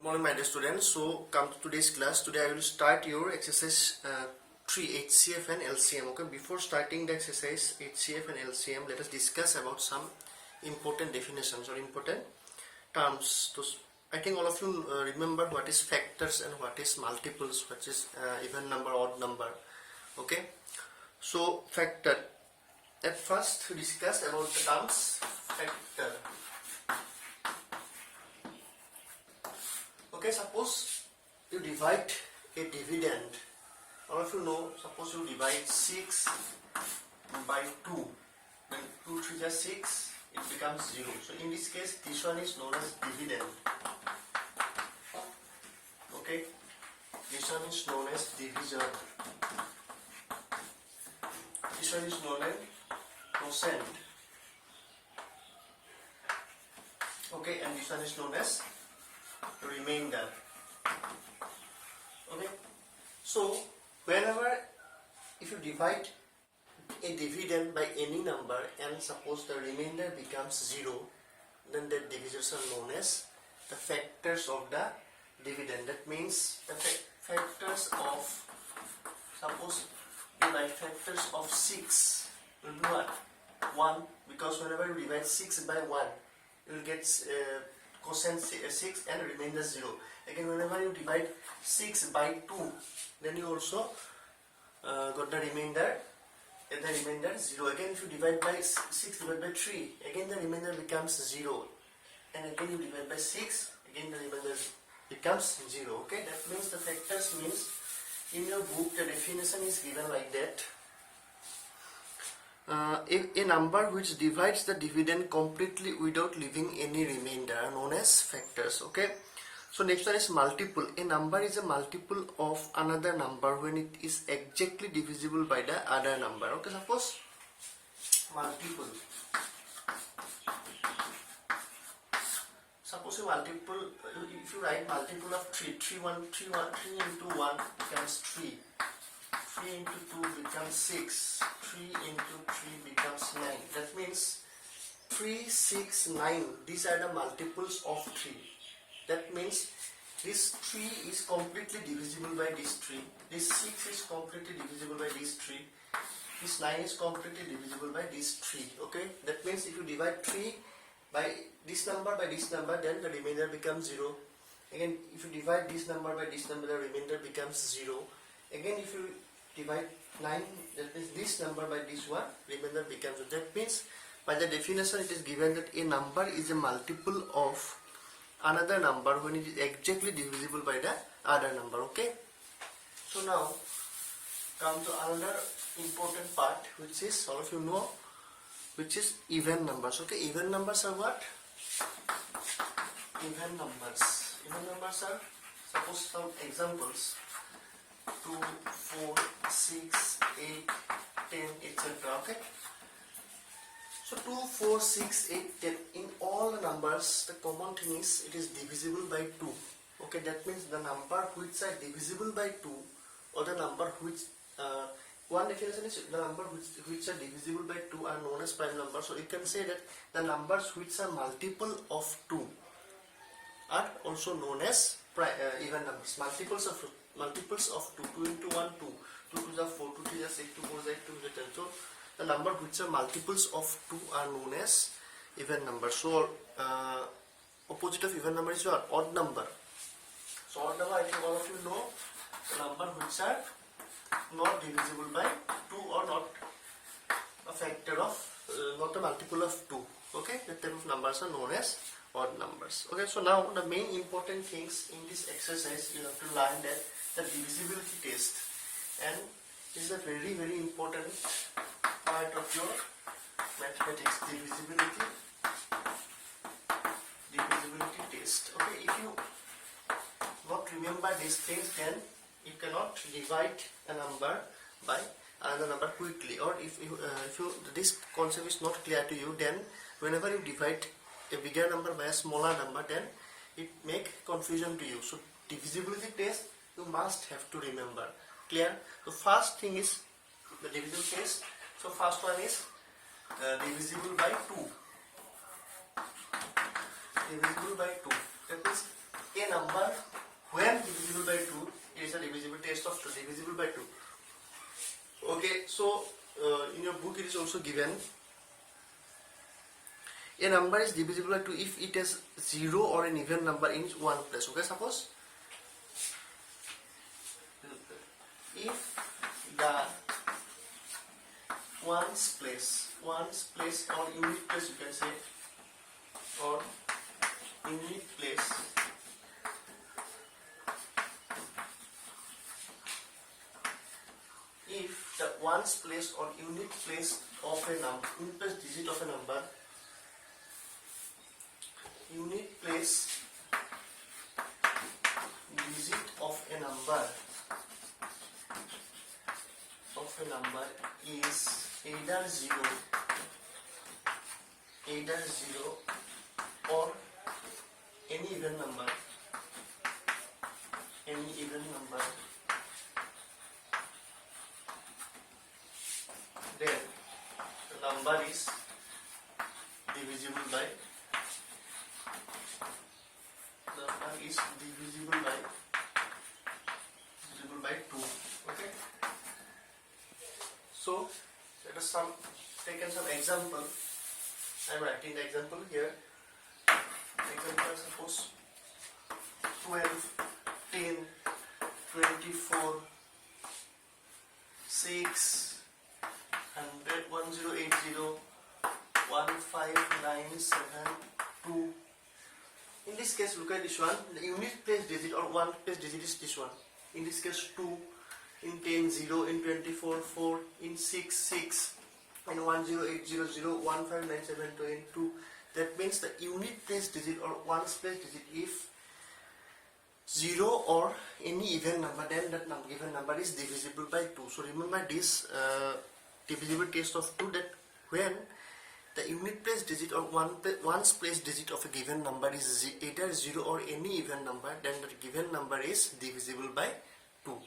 Morning, my dear students. So come to today's class. Today I will start your exercise 3 HCF and LCM. Okay, before starting the exercise HCF and LCM, let us discuss about some important definitions or important terms. So I think all of you remember what is factors and what is multiples, what is even number, odd number. Okay, so factor. At first we discuss about the terms factor. Okay, suppose you divide a dividend. All of you know, suppose you divide 6 by 2. Then 2 3 is 6, it becomes 0. So in this case, this one is known as dividend. Okay, this one is known as divisor. This one is known as quotient. Okay, and this one is known as remainder. Okay, so whenever if you divide a dividend by any number and suppose the remainder becomes 0, then the divisors are known as the factors of the dividend. That means the factors of, suppose you write factors of 6 will be what? 1, because whenever you divide 6 by 1, you will get quotient 6 and remainder 0. Again, whenever you divide 6 by 2, then you also got the remainder, and the remainder 0. Again, if you divide by 6 divided by 3, again the remainder becomes 0. And again you divide by 6, again the remainder becomes 0. Okay, that means the factors means in your book the definition is given like that. A number which divides the dividend completely without leaving any remainder are known as factors. Okay, so next one is multiple. A number is a multiple of another number when it is exactly divisible by the other number. Okay, suppose multiple. Suppose a multiple, if you write multiple of 3 into 1 becomes 3. 3 into 2 becomes 6, 3 into 3 becomes 9. That means 3, 6, 9, these are the multiples of 3. That means this 3 is completely divisible by this 3, this 6 is completely divisible by this 3, this 9 is completely divisible by this 3. Okay, that means if you divide 3 by this number, then the remainder becomes 0. Again, if you divide this number by this number, the remainder becomes 0. Again, if you divide 9, that means this number by this one, remainder becomes 0. That means by the definition it is given that a number is a multiple of another number when it is exactly divisible by the other number. Okay, so now come to another important part, which is, all of you know, which is even numbers. Okay, even numbers are what? Even numbers. Even numbers are, suppose some examples: 2, 4, 6, 8, 10, etc. Okay, so 2, 4, 6, 8, 10, in all the numbers the common thing is it is divisible by 2. Okay, that means the number which are divisible by 2, or the number which one definition is the number which are divisible by 2 are known as prime numbers. So you can say that the numbers which are multiple of 2 are also known as even numbers. Multiples of 2, 2 into 1, 2, 2 to the 4, 2 to the 6, 2 4 is 8, 2 to the 10. So the number which are multiples of 2 are known as even numbers. So opposite of even number is what? Odd number. So odd number, I think all of you know, the number which are not divisible by 2 or not a factor of, not a multiple of 2. Okay, that type of numbers are known as odd numbers. Okay, so now the main important things in this exercise you have to learn that the divisibility test, and this is a very important part of your mathematics. Divisibility test. Okay, if you not remember these things, then you cannot divide a number by another number quickly, or if this concept is not clear to you, then whenever you divide a bigger number by a smaller number, then it make confusion to you. So divisibility test you must have to remember. Clear? So first thing is the divisible test. So first one is divisible by 2. Divisible by 2. That means a number when divisible by 2 is a divisible test of 2 divisible by 2. Okay, so in your book it is also given a number is divisible by 2 if it has 0 or an even number in one place. Okay, suppose if the ones place or unit place, you can say, or unit place if the ones place or unit place of a number, unit place digit of a number, unit place digit of a number is either 0 or any even number, then the number is divisible by 2. Okay, so let us taken some example. I am writing the example here. Example, suppose 12, 10, 24, 6, 100, 1080, 1597, 2. In this case, look at this one. The unit place digit or one place digit is this one. In this case, 2. In 10, 0. In 24, 4. In 6, 6. In 1080, 1597, 2. That means the unit place digit or ones place digit, if 0 or any even number, then that given number is divisible by 2. So remember this divisible test of 2, that when the unit place digit or ones place digit of a given number is either 0 or any even number, then the given number is divisible by 2.